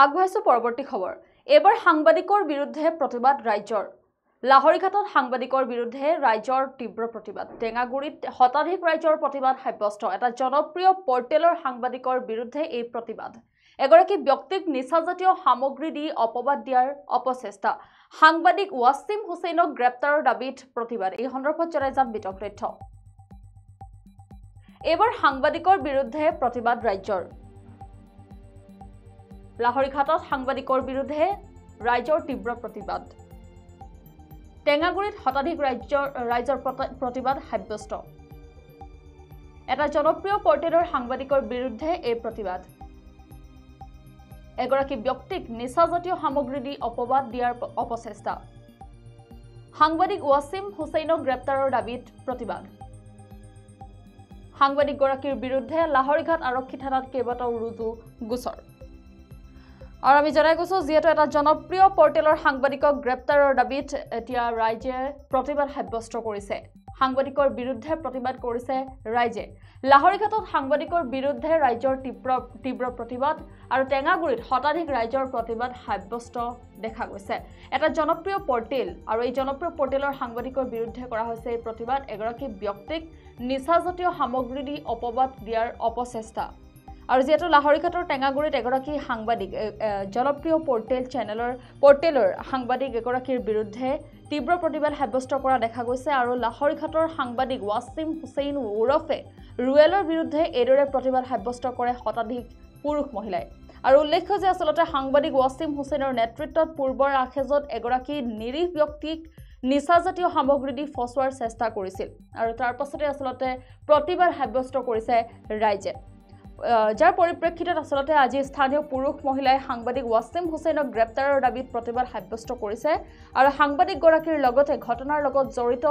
আগবাঢ়িছো পৰৱৰ্তী খবৰ। এবাৰ সাংবাদিকৰ বিৰুদ্ধে প্ৰতিবাদ ৰাজ্যৰ। লাহৰীঘাটত সাংবাদিকৰ বিৰুদ্ধে ৰাজ্যৰ তীব্ৰ প্ৰতিবাদ। টেঙাগুৰিত শতাধিক ৰাজ্যৰ প্ৰতিবাদ সাব্যস্ত। এটা জনপ্ৰিয় পৰ্টেলৰ সাংবাদিকৰ বিৰুদ্ধে এই প্ৰতিবাদ। এগৰাকী ব্যক্তিক নিচাজাতীয় সামগ্ৰী দি অপবাদ দিয়াৰ অপচেষ্টা। সাংবাদিক ৱাছিম হুছেইনক গ্ৰেপ্তাৰৰ দাবীত প্ৰতিবাদ। এই সন্দৰ্ভত জনাই যাম বিতং তথ্য। এবাৰ সাংবাদিকৰ বিৰুদ্ধে প্ৰতিবাদ ৰাজ্যৰ। লাহৰীঘাটত সাংবাদিকৰ বিৰুদ্ধে ৰাজ্যৰ তীব্ৰ প্ৰতিবাদ। টেঙাগুৰিত শতাধিক ৰাজ্যৰ প্ৰতিবাদ সাব্যস্ত। এটা জনপ্ৰিয় পৰ্টেলৰ সাংবাদিকৰ বিৰুদ্ধে এই প্ৰতিবাদ। এগৰাকী ব্যক্তিক নিচাজাতীয় সামগ্ৰী দি অপবাদ দিয়াৰ অপচেষ্টা। সাংবাদিক ৱাছিম হুছেইনক গ্ৰেপ্তাৰৰ দাবীত প্ৰতিবাদ। সাংবাদিকগৰাকীৰ বিৰুদ্ধে লাহৰীঘাট আৰক্ষী থানাত কেইবাটাও ৰুজু গোচৰ। আৰু আমি জনাই গৈছো যিহেতু এটা জনপ্ৰিয় পৰ্টেলৰ সাংবাদিকক গ্ৰেপ্তাৰৰ দাবীত এতিয়া ৰাইজে প্ৰতিবাদ সাব্যস্ত কৰিছে। সাংবাদিকৰ বিৰুদ্ধে প্ৰতিবাদ কৰিছে ৰাইজে। লাহৰীঘাটত সাংবাদিকৰ বিৰুদ্ধে ৰাজ্যৰ তীব্ৰ প্ৰতিবাদ আৰু টেঙাগুৰিত শতাধিক ৰাজ্যৰ প্ৰতিবাদ সাব্যস্ত দেখা গৈছে। এটা জনপ্ৰিয় পৰ্টেল আৰু এই জনপ্ৰিয় পৰ্টেলৰ সাংবাদিকৰ বিৰুদ্ধে কৰা হৈছে এই প্ৰতিবাদ। এগৰাকী ব্যক্তিক নিচাজাতীয় সামগ্ৰী দি অপবাদ দিয়াৰ অপচেষ্টা। আৰু যিহেতু লাহৰীঘাটৰ টেঙাগুৰিত এগৰাকী সাংবাদিক জনপ্ৰিয় পৰ্টেলৰ সাংবাদিক এগৰাকীৰ বিৰুদ্ধে তীব্ৰ প্ৰতিবাদ সাব্যস্ত কৰা দেখা গৈছে। আৰু লাহৰীঘাটৰ সাংবাদিক ৱাছিম হুছেইন ওৰফে ৰুৱেলৰ বিৰুদ্ধে এইদৰে প্ৰতিবাদ সাব্যস্ত কৰে শতাধিক পুৰুষ মহিলাই। আৰু উল্লেখ্য যে আচলতে সাংবাদিক ৱাছিম হুছেইনৰ নেতৃত্বত পূৰ্বৰ আখেজত এগৰাকী নিৰীহ ব্যক্তিক নিচাজাতীয় সামগ্ৰী দি ফচোৱাৰ চেষ্টা কৰিছিল। আৰু তাৰ পাছতে আচলতে প্ৰতিবাদ সাব্যস্ত কৰিছে ৰাইজে। যাৰ পৰিপ্ৰেক্ষিতত আচলতে আজি স্থানীয় পুৰুষ মহিলাই সাংবাদিক ৱাছিম হুছেইনক গ্ৰেপ্তাৰৰ দাবীত প্ৰতিবাদ সাব্যস্ত কৰিছে। আৰু সাংবাদিকগৰাকীৰ লগতে ঘটনাৰ লগত জড়িত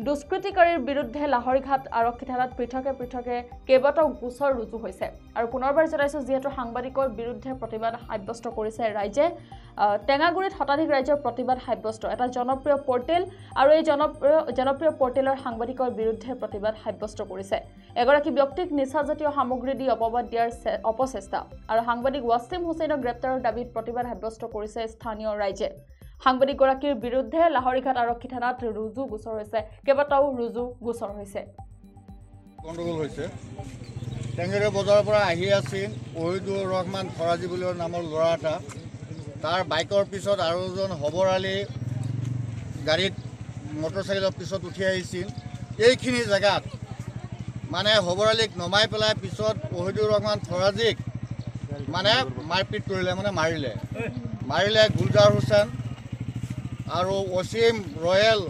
দুষ্কৃতিকাৰীৰ বিৰুদ্ধে লাহৰীঘাট আৰক্ষী থানাত পৃথকে কেইবাটাও গোচৰ ৰুজু হৈছে। আৰু পুনৰবাৰ জনাইছো যিহেতু সাংবাদিকৰ বিৰুদ্ধে প্ৰতিবাদ সাব্যস্ত কৰিছে ৰাইজে। টেঙাগুৰিত শতাধিক ৰাজ্যৰ প্ৰতিবাদ সাব্যস্ত। এটা জনপ্ৰিয় পৰ্টেল আৰু এই জনপ্ৰিয় পৰ্টেলৰ সাংবাদিকৰ বিৰুদ্ধে প্ৰতিবাদ সাব্যস্ত কৰিছে। এগৰাকী ব্যক্তিক নিচাজাতীয় সামগ্ৰী দি অপবাদ দিয়াৰ অপচেষ্টা। আৰু সাংবাদিক ৱাছিম হুছেইনক গ্ৰেপ্তাৰৰ দাবীত প্ৰতিবাদ সাব্যস্ত কৰিছে স্থানীয় ৰাইজে। সাংবাদিকগৰাকীৰ বিৰুদ্ধে লাহৰীঘাট আৰক্ষী থানাত ৰুজু গোচৰ হৈছে। কেইবাটাও ৰুজু গোচৰ হৈছে। গণ্ডগোল হৈছে। টেঙেৰে বজাৰৰ পৰা আহি আছিল ৱহিদুৰ ৰহমান ফৰাজী বুলি নামৰ ল'ৰা এটা। তাৰ বাইকৰ পিছত আৰু এজন হবৰ আলী গাড়ীত মটৰচাইকেলৰ পিছত উঠি আহিছিল। এইখিনি জেগাত মানে হবৰ আলীক নমাই পেলাই পিছত ৱহিদুৰ ৰহমান ফৰাজীক মানে মাৰপিট কৰিলে, মানে মাৰিলে গুলজাৰ হুছেইন আৰু ৱাছিম ৰয়েল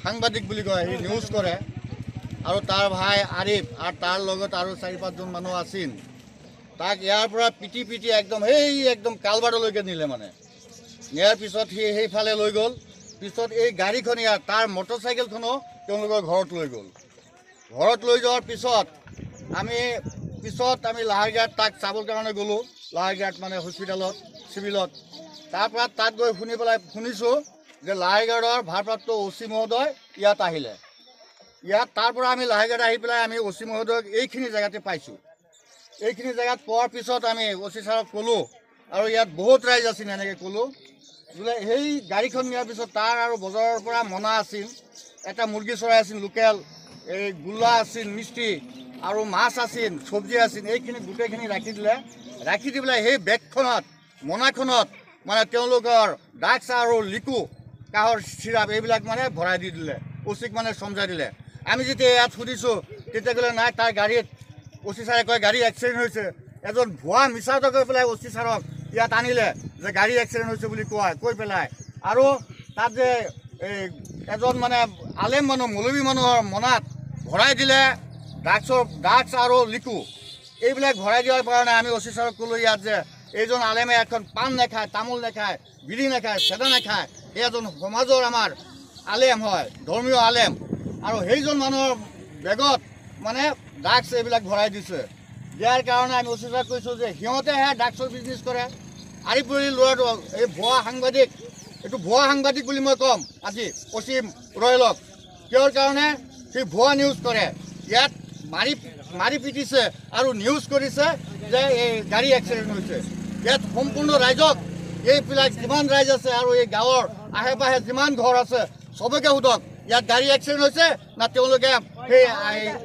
সাংবাদিক বুলি কয়, সি নিউজ কৰে। আৰু তাৰ ভাই আৰিফ আৰু তাৰ লগত আৰু 4-5জন মানুহ আছিল। তাক ইয়াৰ পৰা পিটি একদম কালবাৰলৈকে নিলে। মানে নিয়াৰ পিছত সি সেইফালে লৈ গ'ল। পিছত এই গাড়ীখন তাৰ মটৰচাইকেলখনো তেওঁলোকৰ ঘৰত লৈ গ'ল। ঘৰত লৈ যোৱাৰ পিছত আমি লাহৰীঘাট তাক চাবৰ কাৰণে গ'লোঁ। লাহৰীঘাট মানে হস্পিটেলত চিভিলত। তাৰপৰা তাত গৈ শুনিছোঁ যে লাহৰীঘাটৰ ভাৰপ্ৰাপ্ত অচি মহোদয় ইয়াত আহিলে। তাৰ পৰা আমি লাহৰীঘাট আহি পেলাই আমি অচি মহোদয়ক এইখিনি জেগাতে পাইছোঁ। এইখিনি জেগাত পোৱাৰ পিছত আমি অচি ছাৰক ক'লোঁ আৰু ইয়াত বহুত ৰাইজ আছিল। এনেকৈ ক'লোঁ বোলে সেই গাড়ীখন নিয়াৰ পিছত তাৰ আৰু বজাৰৰ পৰা মনা আছিল, এটা মুৰ্গী চৰাই আছিল লোকেল, এই গোল্লা আছিল, মিষ্টি আৰু মাছ আছিল, চব্জি আছিল। এইখিনি গোটেইখিনি ৰাখি দি পেলাই সেই বেগখনত মনাখনত মানে তেওঁলোকৰ ড্ৰাগছ আৰু লিকু কাহৰ চিৰাপ এইবিলাক মানে ভৰাই দি দিলে। অচিক মানে সমজাই দিলে। আমি যেতিয়া ইয়াত সুধিছোঁ তেতিয়া ক'লে নাই, তাৰ গাড়ীত অচি ছাৰে কয় গাড়ী এক্সিডেণ্ট হৈছে। এজন ভুৱা মিছাতে কৈ পেলাই অচি ছাৰক ইয়াত আনিলে যে গাড়ী এক্সিডেণ্ট হৈছে বুলি কৈ পেলাই। আৰু তাত যে এজন মানে আলেম মানুহ মৌলবী মানুহৰ মনাত ভৰাই দিলে ড্ৰাগছ আৰু লিকু। এইবিলাক ভৰাই দিয়াৰ কাৰণে আমি অচি ছাৰক ক'লোঁ ইয়াত যে এইজন আলেমে এখন পাণ নাখায়, তামোল নাখায়, বিড়ি নাখায়, চেদা নাখায়। এই এজন সমাজৰ আমাৰ আলেম হয়, ধৰ্মীয় আলেম। আৰু সেইজন মানুহৰ বেগত মানে ড্ৰাগছ এইবিলাক ভৰাই দিছে। দিয়াৰ কাৰণে আমি অচি ছাৰক কৈছোঁ যে সিহঁতেহে ড্ৰাগছৰ বিজনেছ কৰে। আৰিফ বুলি ল'ৰাটো এই ভুৱা সাংবাদিক, এইটো ভুৱা সাংবাদিক বুলি মই ক'ম আজি অচি ৰয়েলক। কিহৰ কাৰণে সি ভুৱা নিউজ কৰে। ইয়াত মাৰি পিটিছে আৰু নিউজ কৰিছে যে এই গাড়ী এক্সিডেণ্ট হৈছে। ইয়াত সম্পূৰ্ণ ৰাইজক এইবিলাক যিমান ৰাইজ আছে আৰু এই গাঁৱৰ আশে পাশে যিমান ঘৰ আছে চবকে সোধক ইয়াত গাড়ী এক্সিডেণ্ট হৈছে না তেওঁলোকে সেই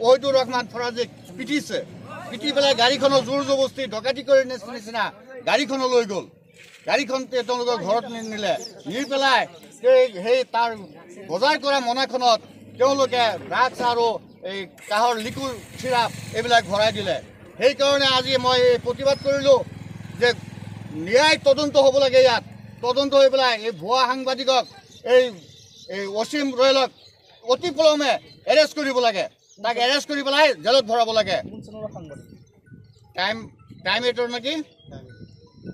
ৱহিদুৰ ৰহমান ফৰাজীক পিটিছে। পিটি পেলাই গাড়ীখনৰ জোৰ জবস্তি ডকাইতি কৰি নিচিনা গাড়ীখনো লৈ গ'ল। গাড়ীখন তেওঁলোকৰ ঘৰত নিলে, নি পেলাই সেই তাৰ বজাৰ কৰা মনাখনত তেওঁলোকে ড্ৰাগছ আৰু এই কাহৰ লিকুইড চিৰাপ এইবিলাক ভৰাই দিলে। সেইকাৰণে আজি মই প্ৰতিবাদ কৰিলোঁ যে ন্যায় তদন্ত হ'ব লাগে। ইয়াত তদন্ত হৈ পেলাই এই ভুৱা সাংবাদিকক এই অসীম ৰয়েলক অতি পলমে এৰেষ্ট কৰিব লাগে। তাক এৰেষ্ট কৰি পেলাই জেলত ভৰাব লাগে। টাইম এইটৰ নেকি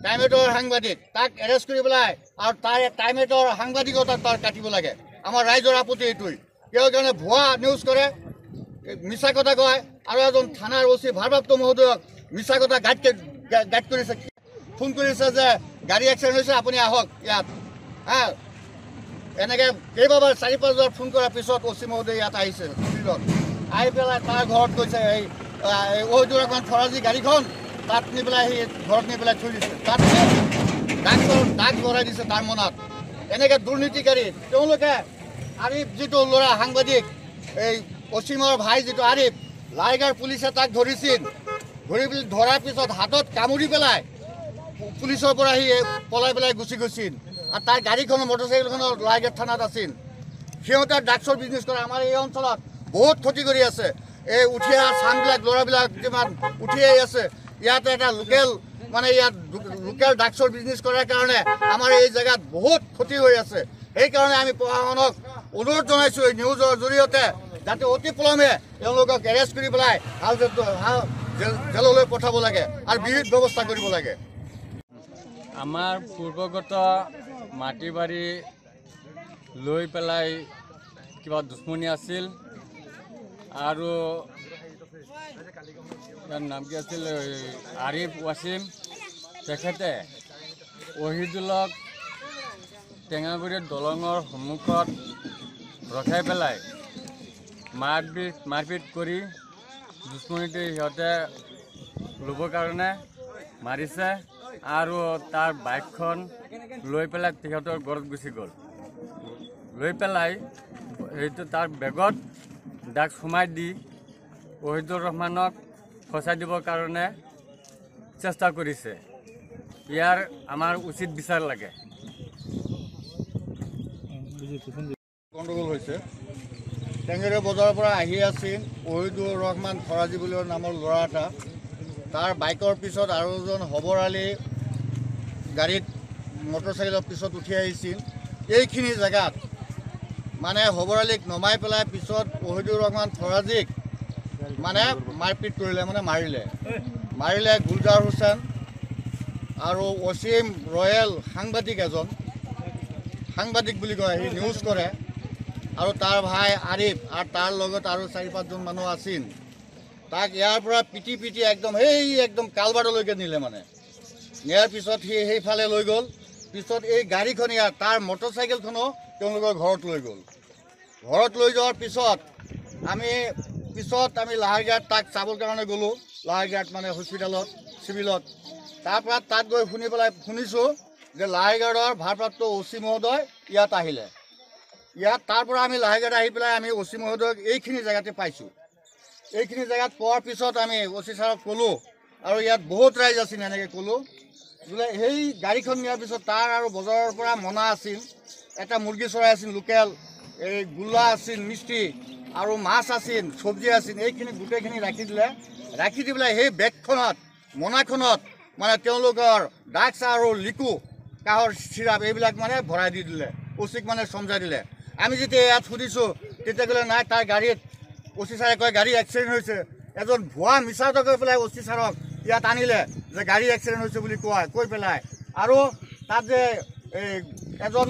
টাইম এইটৰ সাংবাদিক তাক এৰেষ্ট কৰি পেলাই আৰু তাৰ টাইম এইটৰ সাংবাদিকতা তাৰ কাটিব লাগে। আমাৰ ৰাইজৰ আপত্তি এইটোৱেই। কিয় কাৰণে ভুৱা নিউজ কৰে, মিছা কথা কয় আৰু এজন থানাৰ অচি ভাৰপ্ৰাপ্ত মহোদয়ক মিছা কথা গাইড কৰিছে, ফোন কৰিছে যে গাড়ী এক্সিডেণ্ট হৈছে আপুনি আহক ইয়াত। এনেকৈ কেইবাবাৰ 4-5 বাৰ ফোন কৰাৰ পিছত অচি মহোদয় ইয়াত আহিছে। আহি পেলাই তাৰ ঘৰত গৈছে এই ৱহিদুৰ ৰহমান ফৰাজী গাড়ীখন তাত নি পেলাই সেই ঘৰত নি পেলাই থৈ দিছে। তাত দাগ ভৰাই দিছে তাৰ মনত। এনেকৈ দুৰ্নীতিকাৰী তেওঁলোকে আৰিফ যিটো ল'ৰা সাংবাদিক এই অসীমৰ ভাই যিটো আৰিফ, লাইগাৰ পুলিচে তাক ধৰিছিল। ধৰাৰ পিছত হাতত কামুৰি পেলাই পুলিচৰ পৰা সি পলাই পেলাই গুচি গৈছিল। আৰু তাৰ গাড়ীখনৰ মটৰচাইকেলখনৰ লাইগাৰ থানাত আছিল। সিহঁতে ড্ৰাগছৰ বিজনেছ কৰে। আমাৰ এই অঞ্চলত বহুত ক্ষতি কৰি আছে। এই উঠি অহা চানবিলাক ল'ৰাবিলাক যিমান উঠি আহি আছে, ইয়াত এটা লোকেল ইয়াত লোকেল ড্ৰাগছৰ বিজনেছ কৰাৰ কাৰণে আমাৰ এই জেগাত বহুত ক্ষতি হৈ আছে। সেইকাৰণে আমি প্ৰশাসনক অনুৰোধ জনাইছোঁ এই নিউজৰ জৰিয়তে যাতে অতি পলমে তেওঁলোকক এৰেষ্ট কৰি পেলাই জেললৈ পঠাব লাগে আৰু বিহিত ব্যৱস্থা কৰিব লাগে। আমাৰ পূৰ্বগত মাটি বাৰী লৈ পেলাই কিবা দুশ্মনী আছিল আৰু তাৰ নাম কি আছিল আৰিফ ৱাছিম, তেখেতে ৱহিদুলক টেঙাগুৰিৰ দলঙৰ সন্মুখত ৰখাই পেলাই মাৰপিট কৰি দুশ্মনীটো সিহঁতে ল'বৰ কাৰণে মাৰিছে আৰু তাৰ বাইকখন লৈ পেলাই সিহঁতৰ ঘৰত গুচি গ'ল। লৈ পেলাই সেইটো তাৰ বেগত ড্ৰাগছ সোমাই দি ৱহিদুৰ ৰহমানক ফচাই দিবৰ কাৰণে চেষ্টা কৰিছে। ইয়াৰ আমাৰ উচিত বিচাৰ লাগে। গণ্ডগোল হৈছে। টেঙেৰে বজাৰৰ পৰা আহি আছিল ৱহিদুৰ ৰহমান ফৰাজী বুলি নামৰ ল'ৰা এটা। তাৰ বাইকৰ পিছত আৰু এজন হবৰ আলী গাড়ীত মটৰচাইকেলৰ পিছত উঠি আহিছিল। এইখিনি জেগাত হবৰ আলীক নমাই পেলাই পিছত ৱহিদুৰ ৰহমান ফৰাজীক মাৰপিট কৰিলে, মাৰিলে গুলজাৰ হুছেইন আৰু অসীম ৰয়েল সাংবাদিক বুলি কয়, সি নিউজ কৰে, আৰু তাৰ ভাই আৰিফ আৰু তাৰ লগত আৰু 4-5জন মানুহ আছিল। তাক ইয়াৰ পৰা পিটি একদম কালবাৰলৈকে নিলে। নিয়াৰ পিছত সি সেইফালে লৈ গ'ল। পিছত এই গাড়ীখন তাৰ মটৰচাইকেলখনো তেওঁলোকৰ ঘৰত লৈ গ'ল। ঘৰত লৈ যোৱাৰ পিছত আমি লাহাৰঘাট তাক চাবৰ কাৰণে গ'লোঁ। লাহাৰঘাট হস্পিটেলত চিভিলত। তাৰপৰা তাত গৈ শুনিছোঁ যে লাহাৰঘাটৰ ভাৰপ্ৰাপ্ত অচি মহোদয় ইয়াত আহিলে। তাৰ পৰা আমি লাহাৰঘাট আহি পেলাই আমি অচি মহোদয়ক এইখিনি জেগাতে পাইছোঁ। এইখিনি জেগাত পোৱাৰ পিছত আমি অচি ছাৰক ক'লোঁ আৰু ইয়াত বহুত ৰাইজ আছিল। এনেকৈ ক'লোঁ বোলে সেই গাড়ীখন নিয়াৰ পিছত তাৰ আৰু বজাৰৰ পৰা মনা আছিল, এটা মুৰ্গী চৰাই আছিল লোকেল, এই গোল্লা আছিল, মিষ্টি আৰু মাছ আছিল, চব্জি আছিল। এইখিনি গোটেইখিনি ৰাখি দিলে। ৰাখি দি পেলাই সেই বেগখনত মনাখনত তেওঁলোকৰ ড্ৰাগছ আৰু লিকু কাহৰ চিৰাপ এইবিলাক ভৰাই দি দিলে। অচিক সমজাই দিলে। আমি যেতিয়া ইয়াত সুধিছোঁ তেতিয়া ক'লে নাই, তাৰ গাড়ীত অচি ছাৰে কয় গাড়ী এক্সিডেণ্ট হৈছে। এজন ভুৱা মিছাতে কৈ পেলাই অচি ছাৰক ইয়াত আনিলে যে গাড়ী এক্সিডেণ্ট হৈছে বুলি কৈ পেলাই। আৰু তাত যে এজন